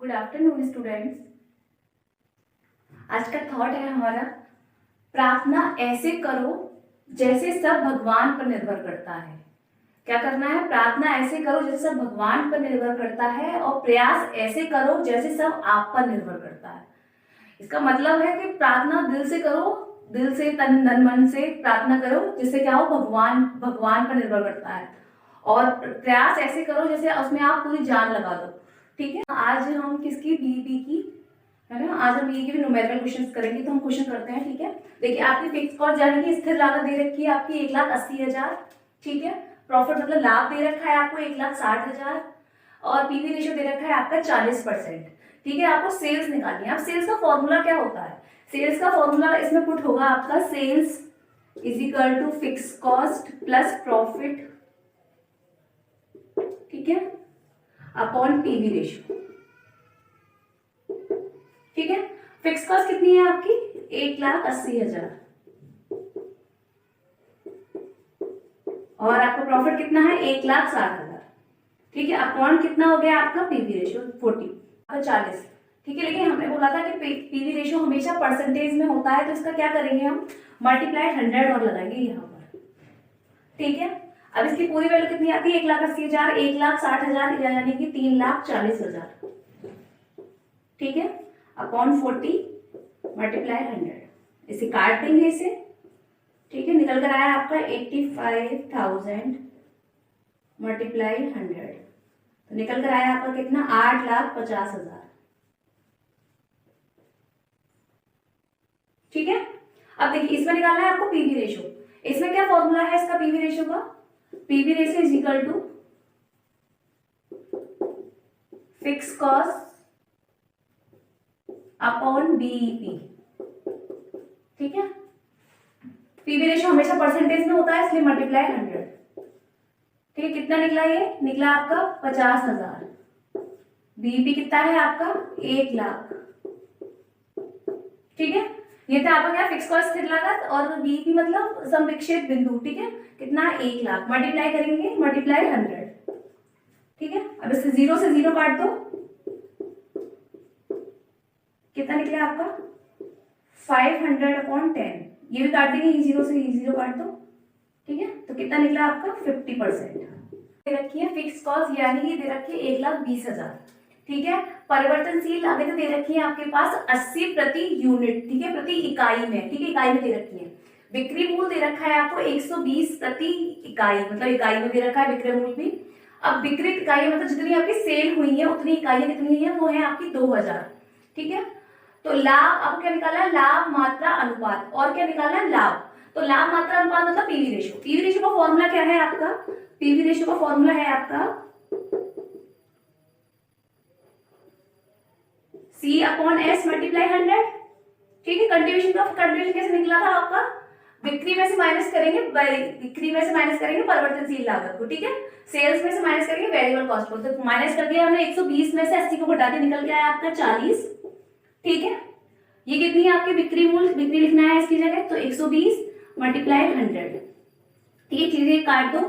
Good afternoon students. आज का thought है हमारा, प्रार्थना ऐसे करो जैसे सब भगवान पर निर्भर करता है। क्या करना है? प्रार्थना ऐसे करो जैसे सब भगवान पर निर्भर करता है और प्रयास ऐसे करो जैसे सब आप पर निर्भर करता है। इसका मतलब है कि प्रार्थना दिल से करो, दिल से तन धन मन से प्रार्थना करो जिससे क्या हो, भगवान भगवान पर निर्भर करता है। और प्रयास ऐसे करो जैसे उसमें आप पूरी जान लगा दो। ठीक है, आज हम किसकी, बीईपी की, है ना। आज हम बीई के भी न्यूमेरिकल क्वेश्चंस करेंगे, तो हम क्वेश्चन करते हैं। ठीक है, देखिए आपकी फिक्स कॉस्ट यानी कि स्थिर लागत दे रखी है आपकी 1,80,000। ठीक है, प्रॉफिट मतलब लाभ दे रखा है आपको 1,60,000 और पीवी रेशियो दे रखा है आपका 40%। ठीक है, आपको सेल्स निकालनी है। अब सेल्स का फॉर्मूला क्या होता है? सेल्स का फॉर्मूला इसमें पुट होगा आपका sales is equal to fix cost plus profit, ठीक है, अपॉन पीवी रेशियो। ठीक है, फिक्स कॉस्ट कितनी है आपकी? 1,80,000 और आपका प्रॉफिट कितना है? 1,60,000। ठीक है, अपॉन कितना हो गया आपका? PV ratio 40। ठीक है, लेकिन हमने बोला था कि पीवी रेशियो हमेशा परसेंटेज में होता है, तो इसका क्या करेंगे हम? मल्टीप्लाई 100 और लगाएंगे यहाँ पर। ठीक है, अब इसकी पूरी वैल्यू कितनी आती है? 1,80,000, 1,60,000 यानी कि 3,40,000। ठीक है, अपॉन 40 मल्टीप्लाई 100, इसे काट देंगे इसे। ठीक है, निकल कर आया आपका 85,000 मल्टीप्लाई 100, तो निकल कर आया आपका कितना? 8,50,000। ठीक है, अब देखिए इसमें निकालना है आपको पीवी रेशियो। इसमें क्या फॉर्मूला है इसका पीवी रेशियो का? PV ratio is equal to fix cost upon BEP. ठीक है, पीवी रेशियो हमेशा परसेंटेज में होता है इसलिए मल्टीप्लाई 100। ठीक है, कितना निकला? ये निकला आपका 50,000। बीईपी कितना है आपका? 1,00,000। ठीक है, ये था आपका क्या? फिक्स कॉस्ट स्थिर लागत और बीईपी मतलब संविक्षेप बिंदु। ठीक है, कितना? 1,00,000 मल्टीप्लाई करेंगे, मल्टीप्लाई 100। ठीक है, अब इससे 0 से 0 काट दो, कितना निकला आपका? 500/10। ये भी काट देंगे, 0 से 0 काट दो। ठीक है, तो कितना निकला आपका? 50%। दे रखी है फिक्स कॉस्ट यानी कि दे रखी है 1,20,000। ठीक है, परिवर्तनशील लागत दे रखी है आपके पास 80 प्रति यूनिट। ठीक है, प्रति इकाई में। ठीक है, इकाई में दे रखी है। बिक्री मूल्य दे रखा है आपको 120 प्रति इकाई, मतलब इकाई में दे रखा है विक्रय मूल्य भी। अब विक्रय इकाई मतलब जितनी आपकी सेल हुई है उतनी इकाइयां कितनी है? वो है आपकी 2,000। ठीक है, तो लाभ अब क्या निकाला है? लाभ मात्रा अनुपात। और क्या निकालना है? लाभ। तो लाभ मात्रा अनुपात मतलब पीवी रेशियो। पीवी रेशियो का फॉर्मूला क्या है आपका? पीवी रेशियो का फॉर्मूला है आपका C/S मल्टीप्लाई 100। ठीक है, कंट्रीब्यूशन कैसे निकला था आपका? बिक्री में से माइनस करेंगे, बिक्री में से माइनस करेंगे परिवर्तनशील लागत को। ठीक है, सेल्स में से माइनस करेंगे वेरिएबल कॉस्ट को। तो माइनस कर दिया हमने 120 में से 80 को घटा दिया, निकल के आया आपका 40। ठीक है, ये कितनी है आपकी बिक्री मूल्य? बिक्री लिखना है इसकी जगह, तो 120 मल्टीप्लाई 100। ठीक है, चीजें काट दो,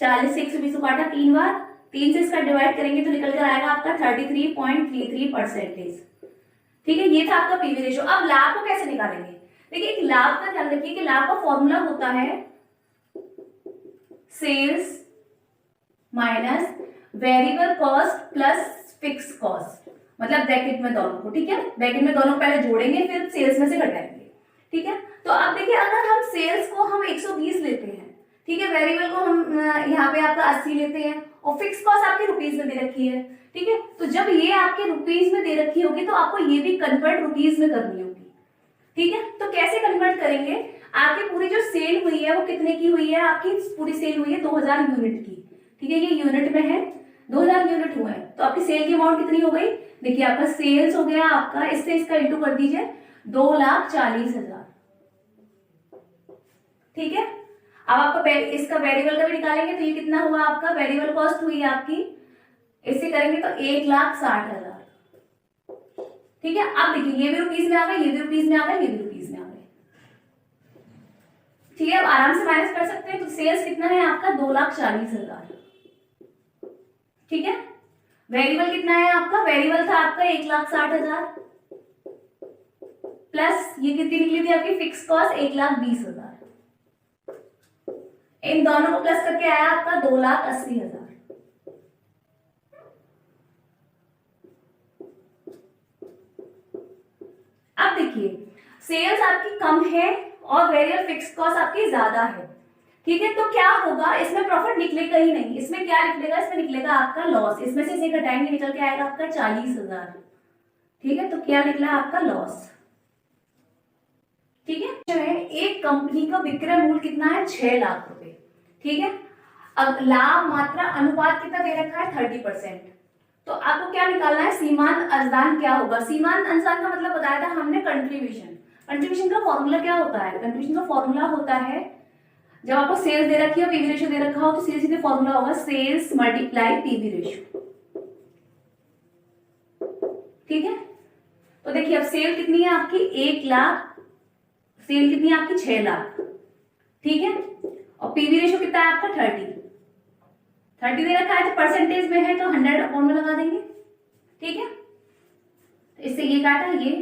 40 से 120 को काटा 3 बार, 3 से इसका डिवाइड करेंगे तो निकल कर आएगा आपका 33.33%। ठीक है, ये था आपका पीवी रेशियो। अब लाभ को कैसे निकालेंगे? देखिए, एक लाभ का ध्यान रखिए कि लाभ का फॉर्मूला होता है sales minus variable cost plus fix cost, मतलब ब्रैकेट में दोनों को। ठीक है, ब्रैकेट में दोनों पहले जोड़ेंगे फिर सेल्स में से घटाएंगे। ठीक है, तो अब देखिए अगर हम सेल्स को हम 120 लेते हैं, ठीक है, वेरिएबल को हम यहाँ पे आपका 80 लेते हैं और फिक्स कॉस्ट आपकी रुपीज में दे रखी है। ठीक है, तो जब ये आपके रुपीज में दे रखी होगी तो आपको ये भी कन्वर्ट रुपीज में करनी होगी। ठीक है, तो कैसे कन्वर्ट करेंगे? आपकी पूरी जो सेल हुई है वो कितने की हुई है? आपकी पूरी सेल हुई है 2,000 यूनिट की। ठीक है, ये यूनिट में है, 2,000 यूनिट हुआ है, तो आपकी सेल की अमाउंट कितनी हो गई? देखिए आपका सेल्स हो गया आपका, इससे इसका इंटू कर दीजिए, 2,40,000। ठीक है, अब आपका इसका वेरिएबल का भी निकालेंगे तो ये कितना हुआ आपका? वेरिएबल कॉस्ट हुई आपकी, इससे करेंगे तो 1,60,000। ठीक है, अब देखिए ये भी रुपीज में आ गए, ये भी रुपीज में आ गए, ये भी रुपीज में आ गए। ठीक है, अब आराम से माइनस कर सकते हैं, तो सेल्स कितना है आपका? 2,40,000। ठीक है, वेरिएबल कितना है आपका, वेरिएबल था आपका 1,60,000 प्लस ये कितनी निकली थी आपकी फिक्स कॉस्ट 1,20,000, इन दोनों को प्लस करके आया आपका 2,80,000। अब देखिए सेल्स आपकी कम है और वेरिएबल फिक्स कॉस्ट आपकी ज्यादा है, ठीक है, तो क्या होगा, इसमें प्रॉफिट निकलेगा ही नहीं, इसमें क्या निकलेगा, इसमें निकलेगा आपका लॉस, इसमें से इसे घटाएंगे निकल के आएगा आपका 40,000, ठीक है, तो क्या निकला आपका लॉस, ठीक है। एक कंपनी का विक्रय मूल्य कितना है 6 लाख रुपए, ठीक है, अब लाभ मात्रा अनुपात कितना दे रखा है 30%, तो आपको क्या निकालना है, सीमांत अंशदान क्या होगा, सीमांत अंशदान का मतलब बताया था हमने कंट्रीब्यूशन, कंट्रीब्यूशन का फॉर्मूला क्या होता है, कंट्रीब्यूशन का फॉर्मूला होता है जब आपको सेल्स दे रखी हो पीवी रेशियो दे रखा हो तो सीधे सीधे फॉर्मूला होगा सेल्स मल्टीप्लाई पीवी रेशियो, ठीक है। तो देखिए अब सेल कितनी है आपकी 1 लाख, सेल कितनी है आपकी 6 लाख, ठीक है, और पीवी रेशियो कितना है आपका 30 दे रखा है, तो परसेंटेज में है तो 100 अपॉन में लगा देंगे, ठीक है, तो इससे ये काटा, ये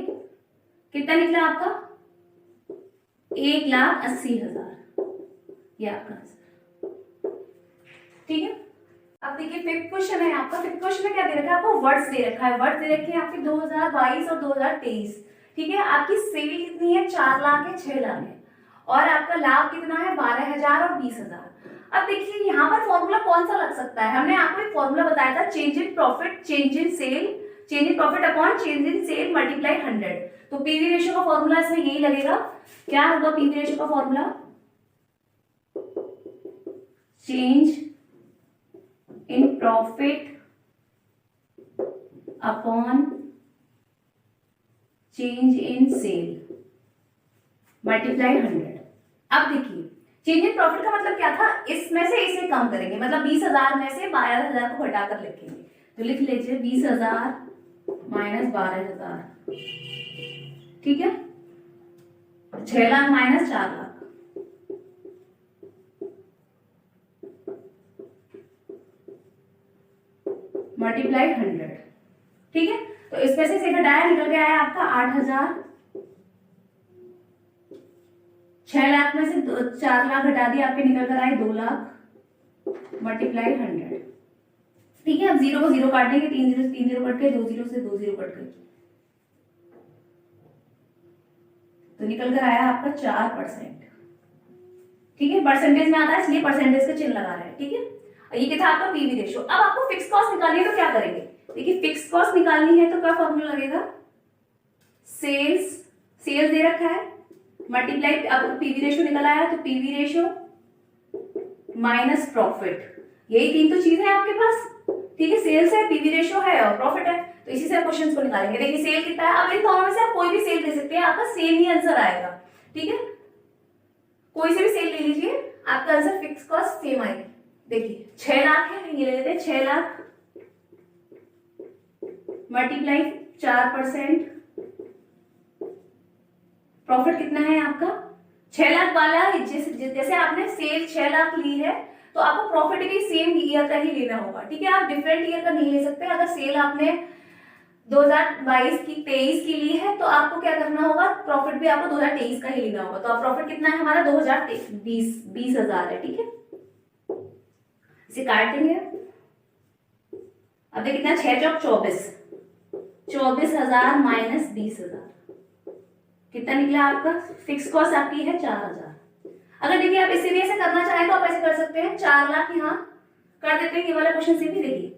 कितना निकला आपका 1,80,000, ये आपका आंसर, ठीक है। अब देखिए फिफ्थ क्वेश्चन है आपका, फिफ्थ क्वेश्चन में क्या दे रखा है आपको, वर्ड्स दे रखा है, वर्ड्स दे रखे हैं आपके 2022 और 2023, ठीक है, आपकी सेल कितनी है 4 लाख है 6 लाख है और आपका लाभ कितना है 12,000 और 20,000। अब देखिए यहाँ पर फॉर्मूला कौन सा लग सकता है, हमने आपको एक फॉर्मूला बताया था change in profit change in sale, change in profit upon change in sale multiply 100, तो पीवी रेशियो का फॉर्मूला इसमें यही लगेगा, क्या होगा पीवी रेशियो का formula, change in profit upon change in sale multiply 100। अब देखिए चेंज इन प्रॉफिट का मतलब क्या था, इसमें से इसे कम करेंगे, मतलब 20,000 में से 12,000 को घटाकर लिखेंगे, तो लिख लीजिए 20,000 माइनस 12,000, ठीक है, 6 लाख माइनस 4 लाख, मल्टीप्लाई 100, ठीक है, तो इसमें से घटाया निकल के आया आपका 8,000, 6 लाख में से 4 लाख घटा दिया आपके निकल कर आए 2 लाख मल्टीप्लाई 100, ठीक है। अब जीरो को जीरो काट देंगे, 3 जीरो से 3 जीरो कट गए, 2 जीरो से 2 जीरो कट गए, तो निकल कर आया आपका 4%, ठीक है, परसेंटेज में आता है इसलिए परसेंटेज का चिन्ह लगा रहे हैं, ठीक है। ये क्या था आपका पीवी रेशियो। अब आपको फिक्स कॉस्ट निकालनी है तो क्या करेंगे, देखिए फिक्स कॉस्ट निकालनी है तो क्या फॉर्मूला लगेगा, सेल्स, सेल्स दे रखा है मल्टीप्लाई, अब पीवी रेशियो निकल आया तो पीवी रेशियो माइनस प्रॉफिट, यही 3 तो चीज है आपके पास, ठीक है, सेल्स है पीवी रेशियो है और प्रॉफिट है, तो इसी से क्वेश्चन को निकालेंगे। देखिए सेल कितना है, अब इन दोनों में से आप कोई भी सेल दे सकते हैं, आपका सेम ही आंसर आएगा, ठीक है, कोई से भी सेल ले लीजिए आपका आंसर फिक्स कॉस्ट सेम आएगी। देखिए 6 लाख है, ये ले लेते हैं 6 लाख मल्टीप्लाई 4%, प्रॉफिट कितना है आपका 6 लाख वाला, जैसे आपने सेल 6 लाख ली है तो आपको प्रॉफिट भी सेम ईयर का ही लेना होगा, ठीक है, आप डिफरेंट ईयर का नहीं ले सकते। अगर सेल आपने 2022 की 23 की ली है तो आपको क्या करना होगा, प्रॉफिट भी आपको 2023 का ही लेना होगा, तो अब प्रॉफिट कितना है हमारा 20,000 है, ठीक है, इसे काट देंगे। अब देखिए कितना 6 चौक 24, 24,000 माइनस 20,000 कितना निकला आपका, फिक्स कॉस्ट आपकी है 4,000। अगर देखिए आप इसे भी ऐसे करना चाहें तो आप ऐसे कर सकते हैं, 4 लाख यहाँ कर देते हैं, ये वाला क्वेश्चन से भी देखिए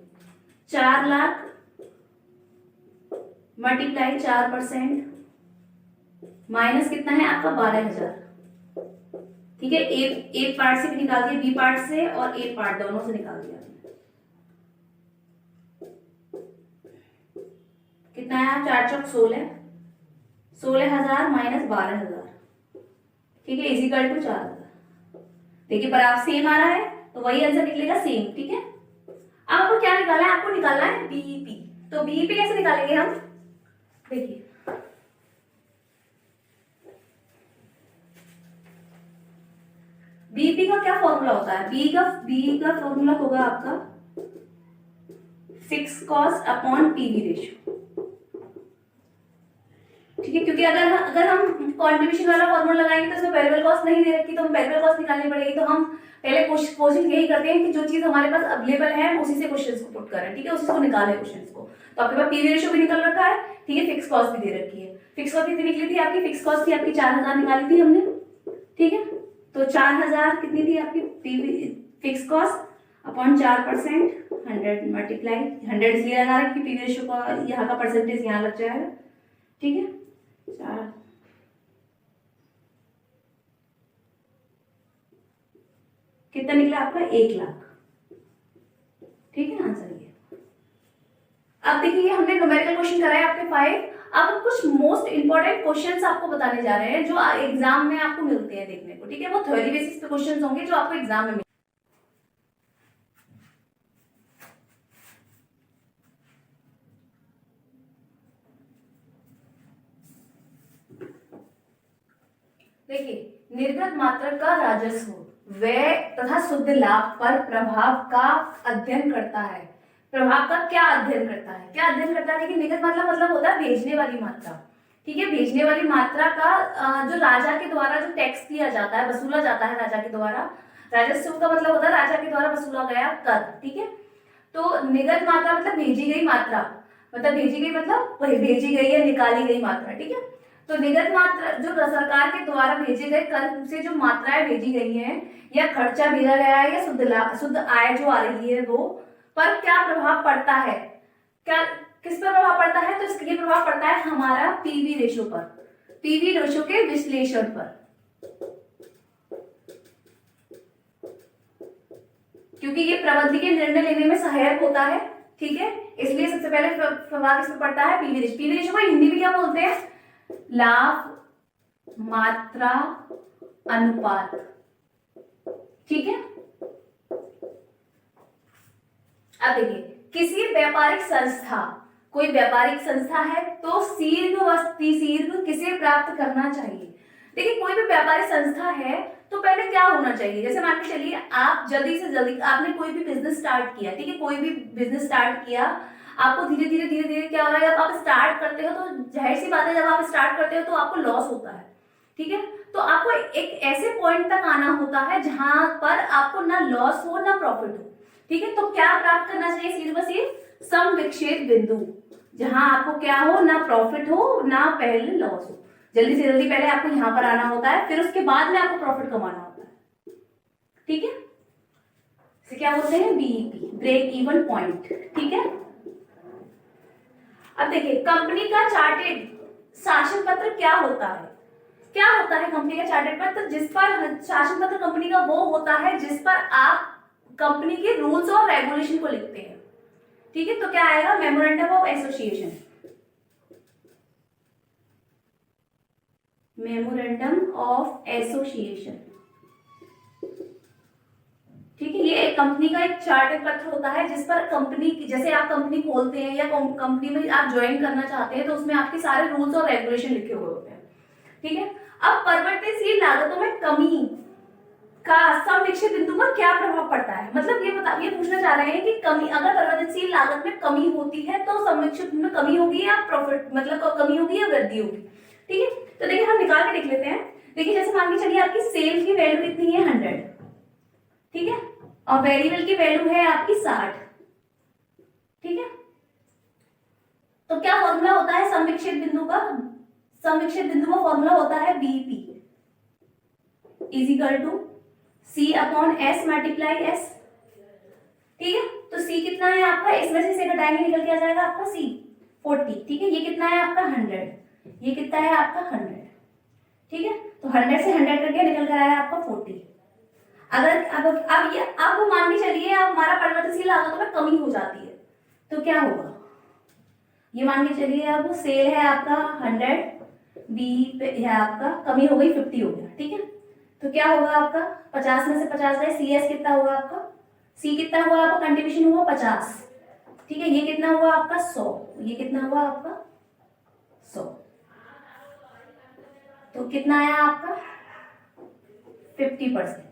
4 लाख मल्टीप्लाई 4% माइनस कितना है आपका 12,000, ठीक है, एक पार्ट से भी निकाल दिया, बी पार्ट से और ए पार्ट दोनों से निकाल दिया, कितना है 4 चौक 16, 16,000 माइनस 12,000, ठीक है, इजिकल टू 4,000। देखिए पर आप सेम आ रहा है तो वही आंसर निकलेगा सेम, ठीक है। अब आपको क्या निकालना है, आपको निकालना है बीईपी, तो बीईपी कैसे निकालेंगे हम, देखिए बीईपी का क्या फॉर्मूला होता है, बी का फॉर्मूला होगा आपका fix cost upon PV ratio. ठीक है, क्योंकि अगर हम कंट्रीब्यूशन वाला फॉर्मूला लगाएंगे तो इसमें वेरिएबल कॉस्ट नहीं दे रखी, तो हम वेरिएबल कॉस्ट निकालनी पड़ेगी। तो हम पहले कोशिश यही करते हैं कि जो चीज हमारे पास अवेलेबल है उसी से क्वेश्चंस को पुट करें। ठीक है, उसी से निकालें क्वेश्चंस को। तो आपके पास पीवी रेशियो भी निकल रखा है, ठीक है, फिक्स कॉस्ट भी दे रखी है। फिक्स कॉस्ट कितनी निकली थी आपकी? फिक्स कॉस्ट थी आपकी 4000 निकाली थी हमने। ठीक है, तो 4000 कितनी थी आपकी PV fix cost upon 4%, 100 multiply 100 इसलिए लगा रहा कि पीवी रेशियो का यहाँ का परसेंटेज यहाँ लग जाएगा। ठीक है, 4 कितना निकला आपका? 1 लाख। ठीक है, आंसर ये। अब देखिए हमने न्यूमेरिकल क्वेश्चन कराए आपके 5। अब कुछ मोस्ट इंपॉर्टेंट क्वेश्चंस आपको बताने जा रहे हैं जो एग्जाम में आपको मिलते हैं देखने को। ठीक है, वो थ्योरी बेसिस पे क्वेश्चंस होंगे जो आपको एग्जाम में। देखिए, निर्गत मात्रा का राजस्व, व्यय तथा शुद्ध लाभ पर प्रभाव का अध्ययन करता है। प्रभाव का क्या अध्ययन करता है? क्या अध्ययन करता है? देखिए, निर्गत मतलब होता है भेजने वाली मात्रा। ठीक है, भेजने वाली मात्रा का जो राजा के द्वारा जो टैक्स दिया जाता है, वसूला जाता है राजा के द्वारा। राजस्व का मतलब होता है राजा के द्वारा वसूला गया कर। ठीक है, तो निर्गत मात्रा मतलब भेजी गई मात्रा, मतलब भेजी गई मतलब भेजी गई या निकाली गई मात्रा। ठीक है, तो निर्गत मात्रा जो सरकार के द्वारा भेजे गए कर से जो मात्राएं भेजी गई हैं या खर्चा भेजा गया है या शुद्ध आय जो आ रही है वो पर क्या प्रभाव पड़ता है? क्या किस पर प्रभाव पड़ता है? तो इसके प्रभाव पड़ता है हमारा पीवी रेशियो पर, पीवी रेशियो के विश्लेषण पर, क्योंकि ये प्रबंधन के निर्णय लेने में सहायक होता है। ठीक है, इसलिए सबसे पहले प्रभाव किस पर पड़ता है? PV ratio. पीवी रेशियो को हिंदी में क्या बोलते हैं? लाभ मात्रा अनुपात। ठीक है, अब देखिए, किसी व्यापारिक संस्था, कोई व्यापारिक संस्था है तो शीर्घ किसे प्राप्त करना चाहिए? देखिए, कोई भी व्यापारिक संस्था है तो पहले क्या होना चाहिए? जैसे मान के चलिए आप जल्दी से जल्दी आपने कोई भी बिजनेस स्टार्ट किया। ठीक है, कोई भी बिजनेस स्टार्ट किया, आपको धीरे धीरे क्या हो रहा है? जब आप स्टार्ट करते हो तो जाहिर सी बात है, जब आप स्टार्ट करते हो तो आपको लॉस होता है। ठीक है, तो आपको एक ऐसे पॉइंट तक आना होता है जहां पर आपको ना लॉस हो ना प्रॉफिट हो। ठीक है, तो क्या प्राप्त करना चाहिए? सम विक्षेप बिंदु, जहां आपको क्या हो? ना प्रॉफिट हो ना पहले लॉस हो। जल्दी से जल्दी पहले आपको यहां पर आना होता है, फिर उसके बाद में आपको प्रॉफिट कमाना होता है। ठीक है, इसे क्या बोलते हैं? BEP, break even point. ठीक है, अब देखिए, कंपनी का चार्टेड शासन पत्र क्या होता है? क्या होता है कंपनी का चार्टेड पत्र? जिस पर शासन पत्र कंपनी का वो होता है जिस पर आप कंपनी के रूल्स और रेगुलेशन को लिखते हैं। ठीक है, तो क्या आएगा? Memorandum of association. Memorandum of association. ठीक है, ये कंपनी का एक चार्टर पत्र होता है जिस पर कंपनी, जैसे आप कंपनी खोलते हैं या कंपनी में आप ज्वाइन करना चाहते हैं तो उसमें आपके सारे रूल्स और रेगुलेशन लिखे हुए होते हैं। ठीक है, अब परिवर्तनशील लागतों में कमी का सम विक्षेप बिंदु पर क्या प्रभाव पड़ता है? मतलब ये पूछना चाह रहे हैं कि कमी, अगर परिवर्तनशील लागत में कमी होती है तो सम विक्षेप में कमी होगी या प्रॉफिट मतलब कमी होगी या वृद्धि होगी। ठीक है, तो देखिए हम निकाल के देख लेते हैं। देखिए, जैसे मान के चलिए आपकी सेल की वैल्यू कितनी है? 100। ठीक है, और वेरिएबल की वैल्यू है आपकी 60। ठीक है, तो क्या फॉर्मूला होता है सम विक्षेप बिंदु का? सम विक्षेप बिंदु का फॉर्मूला होता है BP is equal to C upon S multiply S. ठीक है, तो सी कितना है आपका? इसमें से घटाएंगे, निकल के आ जाएगा आपका सी 40। ठीक है, ये कितना है आपका? 100। ये कितना है आपका? 100। ठीक है, तो 100 से 100 करके निकल कर आया आपका 40। अगर अब मान के चलिए अब हमारा परिवर्तनशील लागतों में कमी हो जाती है तो क्या होगा? ये मान के चलिए अब सेल है आपका 100, बी पे है आपका कमी हो गई 50 हो गया। ठीक है, तो क्या होगा आपका? 50 में से 50 गए, सी एस कितना होगा आपका? सी कितना हुआ आपका? कंट्रीब्यूशन हुआ 50। ठीक है, ये कितना हुआ आपका? 100। ये कितना हुआ आपका? 100। तो कितना आया आपका? 50%।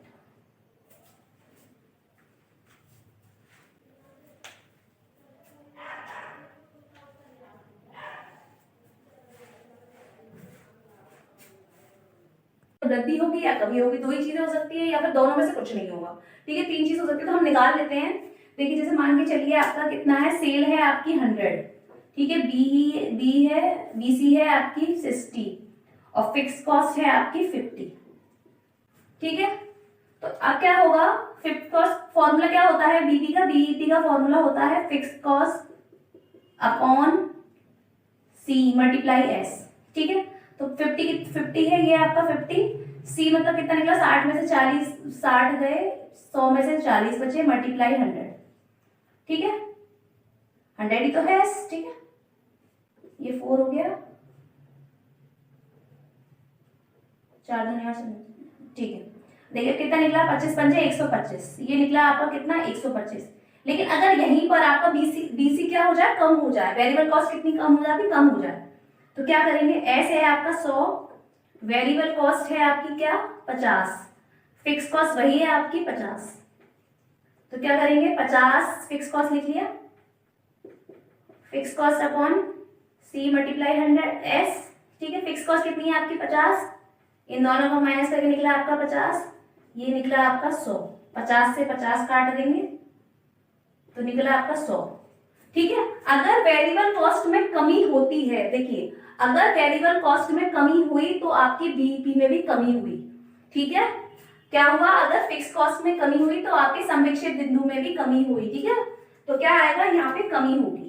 वृद्धि होगी या कमी होगी, दो ही चीजें हो सकती है, या फिर दोनों में से कुछ नहीं होगा। ठीक है, तीन चीज हो सकती है, तो हम निकाल लेते हैं। देखिए जैसे मान के चलिए आपका कितना है, सेल है आपकी 100, ठीक है, बीसी है आपकी 60 और फिक्स कॉस्ट है आपकी 50। ठीक है, तो अब क्या होगा, फिक्स कॉस्ट फॉर्मूला क्या होता है, बीईपी का फॉर्मूला होता है fix cost upon C multiply S. ठीक है, तो 50 है ये आपका 50, सी मतलब कितना निकला, 60 में से 40, 60 गए, 100 में से 40 बचे, मल्टीप्लाई 100। ठीक है, 100 ही तो है। ठीक है, ये 4 हो गया, 4 दूनी 8। ठीक है, देखिए कितना निकला, 25 पंजे 125, ये निकला आपका कितना 125। लेकिन अगर यहीं पर आपका बीसी क्या हो जाए, कम हो जाए, वेरिएबल कॉस्ट कितनी कम हो जाए, कम हो जाए, तो क्या करेंगे, एस है आपका 100, वेरिएबल कॉस्ट है आपकी क्या 50, फिक्स कॉस्ट वही है आपकी 50, तो क्या करेंगे 50 फिक्स कॉस्ट लिख लिया, fix cost upon C multiply 100 S. ठीक है, फिक्स कॉस्ट कितनी है आपकी 50, इन दोनों को माइनस करके निकला आपका 50, ये निकला आपका 100, 50 से 50 काट देंगे तो निकला आपका 100। ठीक है, अगर वेरिएबल कॉस्ट में कमी होती है, देखिए अगर वेरिएबल कॉस्ट में कमी हुई तो आपकी बीईपी में भी कमी हुई। ठीक है, क्या हुआ, अगर फिक्स कॉस्ट में कमी हुई तो आपके सम विक्षेप बिंदु में भी कमी हुई। ठीक है, तो क्या आएगा, यहाँ पे कमी होगी।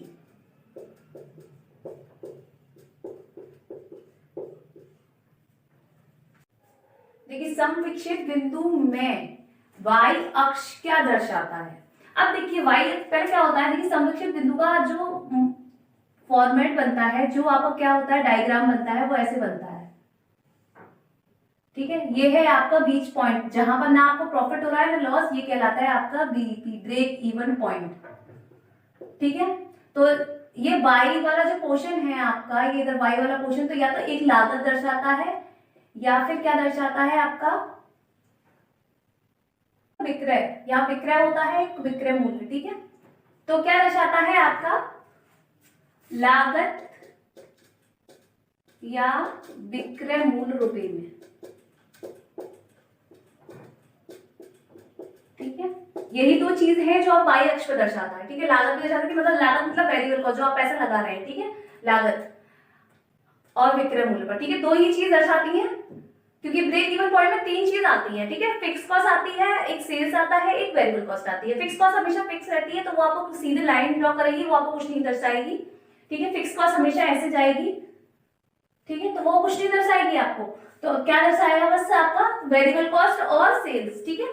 देखिए सम विक्षेप बिंदु में y अक्ष क्या दर्शाता है। अब देखिए y पहले क्या होता है, देखिए सम विक्षेप बिंदु का जो फॉर्मेट बनता है, जो आपका क्या होता है डायग्राम बनता है, वो ऐसे बनता है। ठीक है, ये है आपका बीच पॉइंट, जहां पर ना आपको प्रॉफिट हो रहा है ना लॉस, ये कहलाता है आपका बीईपी, ब्रेक इवन पॉइंट। ठीक है, तो ये y वाला जो पोर्शन है आपका, ये इधर y वाला पोर्शन, तो या तो एक लागत दर्शाता है या फिर क्या दर्शाता है आपका विक्रय, यहाँ विक्रय होता है, एक विक्रय मूल्य। ठीक है, तो क्या दर्शाता है आपका लागत या विक्रय मूल्य रुपए में। ठीक है, यही दो चीज है जो आप y अक्ष पर दर्शाता है। ठीक है, लागत भी दर्शाता है, मतलब लागत मतलब वेरिएबल कॉस्ट, जो आप पैसा लगा रहे हैं। ठीक है, लागत और विक्रय मूल्य पर। ठीक है, दो ही चीज दर्शाती है, क्योंकि ब्रेक इवन पॉइंट में तीन चीज आती है। ठीक है, फिक्स कॉस्ट आती है, एक सेल्स आता है, एक वेरिएबल कॉस्ट आती है। फिक्स कॉस्ट हमेशा फिक्स रहती है, तो वो आपको सीधे लाइन ड्रॉ करेगी, वो आपको कुछ नहीं दर्शाएगी। ठीक है, फिक्स कॉस्ट हमेशा ऐसे जाएगी। ठीक है, तो वो कुछ नहीं दर्शाएगी आपको, तो क्या दर्शाएगा, बस आपका वेरिएबल कॉस्ट और सेल्स। ठीक है,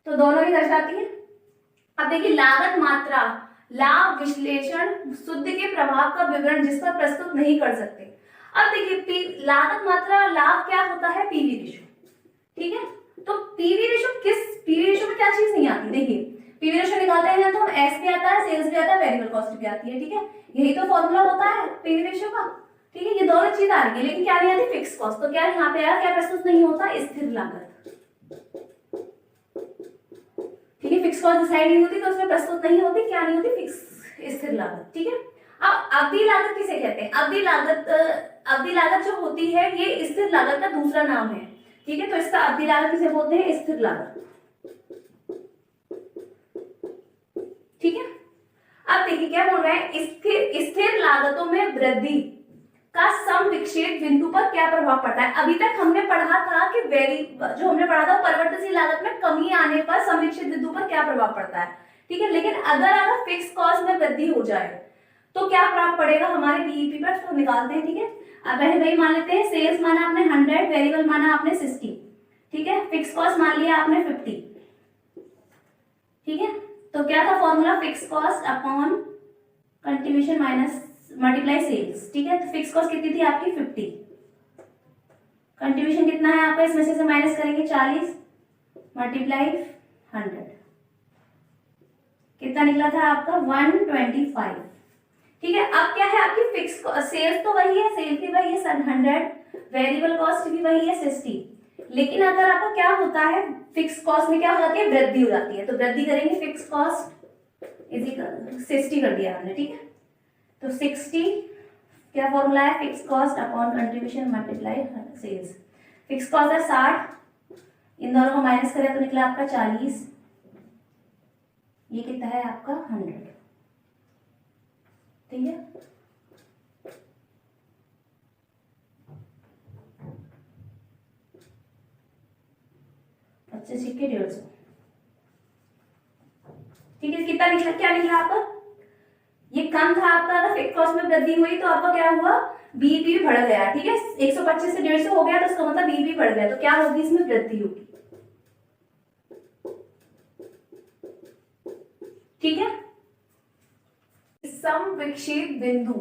तो दोनों ही दर्शाती है। अब देखिए लागत मात्रा, लाभ विश्लेषण शुद्ध के प्रभाव का विवरण जिस पर प्रस्तुत नहीं कर सकते। अब देखिए लागत मात्रा और लाभ क्या होता है, पीवी रेशो। ठीक है, तो पीवी रेशो में क्या चीज नहीं आती, देखिए पीवी रेशो निकालते हैं तो हम एस भी आता है, सेल्स भी आता है, वेरिएबल कॉस्ट भी आती है। ठीक है, यही तो फॉर्मूला होता है पीवी रेशो का। ठीक है, ये दोनों चीज आ रही है, लेकिन क्या नहीं आती, फिक्स कॉस्ट। तो क्या यहाँ पे आया, क्या प्रस्तुत नहीं होता, स्थिर लागत। ठीक है, फिक्स कॉस्ट डिसाइड नहीं होती तो उसमें प्रस्तुत नहीं होती, क्या नहीं होती, फिक्स स्थिर लागत। ठीक है, अब अवधि लागत किसे कहते हैं, अवधि लागत जो होती है ये स्थिर लागत का दूसरा नाम है। ठीक है, तो इसका अवधि लागत किसे बोलते हैं, स्थिर लागत। ठीक है, अब देखिए क्या बोल रहे हैं, स्थिर लागतों में वृद्धि का सम विक्षेप बिंदु पर क्या प्रभाव पड़ता है। अभी तक हमने पढ़ा था कि जो हमने पढ़ा था परिवर्तनशील लागत में कमी आने पर सम विक्षेप बिंदु पर क्या प्रभाव पड़ता है। ठीक है, लेकिन अगर फिक्स कॉस्ट में वृद्धि हो जाए तो क्या प्रभाव पड़ेगा हमारे बीईपी पर, तो निकालते हैं। ठीक है, अब वही मान लेते हैं, सेल्स माना आपने 100, वेरिएबल माना आपने 60। ठीक है, फिक्स कॉस्ट मान लिया आपने 50। ठीक है, तो क्या था formula, fix cost upon contribution minus multiply sales. ठीक है, तो फिक्स कॉस्ट कितनी थी आपकी 50, कंट्रीब्यूशन कितना है आपका, इसमें से माइनस करेंगे 40 मल्टीप्लाई 100, कितना निकला था आपका 125। ठीक है, अब क्या है आपकी फिक्स सेल्स तो वही है, सेल भी वही है 100, वेरिएबल कॉस्ट भी वही है 60, लेकिन अगर आपका क्या होता है फिक्स कॉस्ट में क्या हो जाती है, वृद्धि हो जाती है। तो वृद्धि करेंगे, फिक्स कॉस्ट इज 60 कर दिया हमने। ठीक है, तो 60 क्या फॉर्मूला है, fix cost upon contribution multiply sales. Fix cost है 60, इन दोनों को माइनस करें तो निकला आपका 40, ये कितना है आपका 100, ठीक है। अच्छे सिक्के 150, ठीक है। कितना निकला, क्या निकला आपका, ये कम था आपका, अगर फिक्स कॉस्ट में वृद्धि हुई तो आपका क्या हुआ, बीईपी भी बढ़ गया, ठीक है। 125 से 150 हो गया तो इसका मतलब बीईपी बढ़ गया, तो क्या होगी, इसमें वृद्धि होगी, ठीक है। सम विक्षेप बिंदु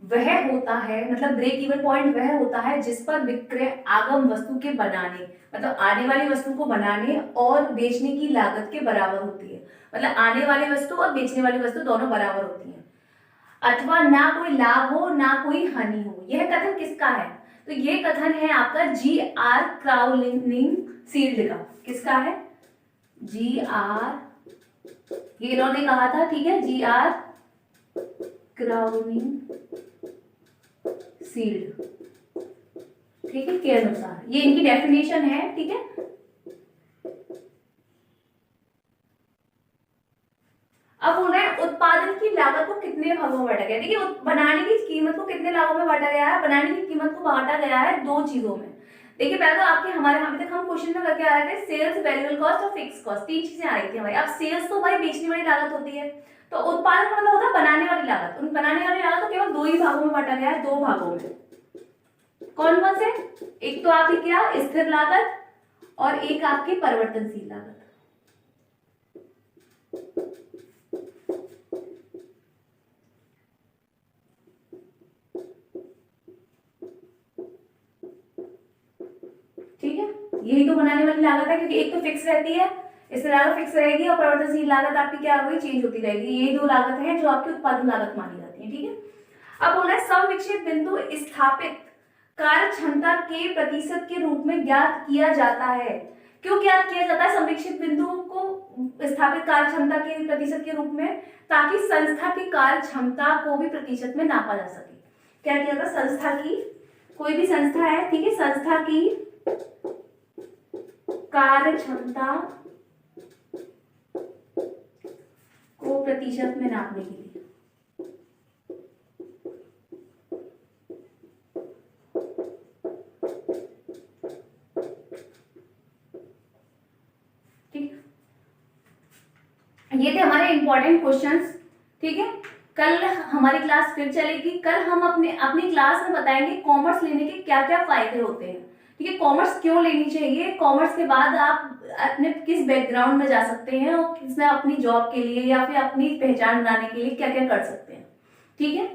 वह होता है, मतलब ब्रेक इवन पॉइंट वह होता है जिस पर विक्रय आगम वस्तु के बनाने, मतलब आने वाली वस्तु को बनाने और बेचने की लागत के बराबर होती है, मतलब आने वाली वस्तु और बेचने वाली वस्तु दोनों बराबर होती है, अथवा ना कोई लाभ हो ना कोई हानि हो। यह कथन किसका है, तो यह कथन है आपका G.R. क्राउलिंग सील्ड का। किसका है, G.R. ये इन्होंने कहा था, ठीक है, G.R. क्राउलिंग सील्ड, ठीक है, के अनुसार ये इनकी डेफिनेशन है, ठीक है। अब बोल रहे हैं उत्पादन की लागत को कितने भागों में बांटा गया, देखिए बनाने की कीमत को कितने लाभों में बांटा गया है, बनाने की कीमत को बांटा गया है दो चीजों में। देखिए पहले तो आपके हमारे अभी तक हम क्वेश्चन में करके आ रहे थे सेल्स, वेरिएबल कॉस्ट और फिक्स कॉस्ट, तीन चीजें आ रही थी हमारी। अब सेल्स तो भाई बेचने वाली लागत होती है, तो उत्पादन का मतलब होता है बनाने वाली लागत। उन बनाने वाली लागत तो केवल दो ही भागों में बांटा गया है, दो भागों में। कौन कौन से, एक तो आपकी क्या स्थिर लागत और एक आपकी परिवर्तनशील लागत। ठीक है, यही तो बनाने वाली लागत है, क्योंकि एक तो फिक्स रहती है, इससे लागत फिक्स रहेगी, और परिवर्तनशील लागत आपकी क्या होगी, चेंज होती रहेगी। ये दो लागत है जो आपकी उत्पादन लागत मानी जाती है, ठीक है। अब बोला है सम विक्षेप बिंदु स्थापित कार्य क्षमता के प्रतिशत के रूप में ज्ञात किया जाता है। क्यों ज्ञात किया जाता है समविक्षित बिंदु को स्थापित कार्य क्षमता के प्रतिशत के रूप में, ताकि संस्था की कार्य क्षमता को भी प्रतिशत में नापा जा सके। क्या किया था, संस्था की, कोई भी संस्था है, ठीक है, संस्था की कार्य क्षमता को प्रतिशत में नापने के लिए, ठीक, ये थे हमारे इंपॉर्टेंट क्वेश्चंस, ठीक है। कल हमारी क्लास फिर चलेगी, कल हम अपनी क्लास में बताएंगे कॉमर्स लेने के क्या क्या फायदे होते हैं, ठीक है। कॉमर्स क्यों लेनी चाहिए, कॉमर्स के बाद आप अपने किस बैकग्राउंड में जा सकते हैं और किसमें अपनी जॉब के लिए या फिर अपनी पहचान बनाने के लिए क्या क्या कर सकते हैं, ठीक है।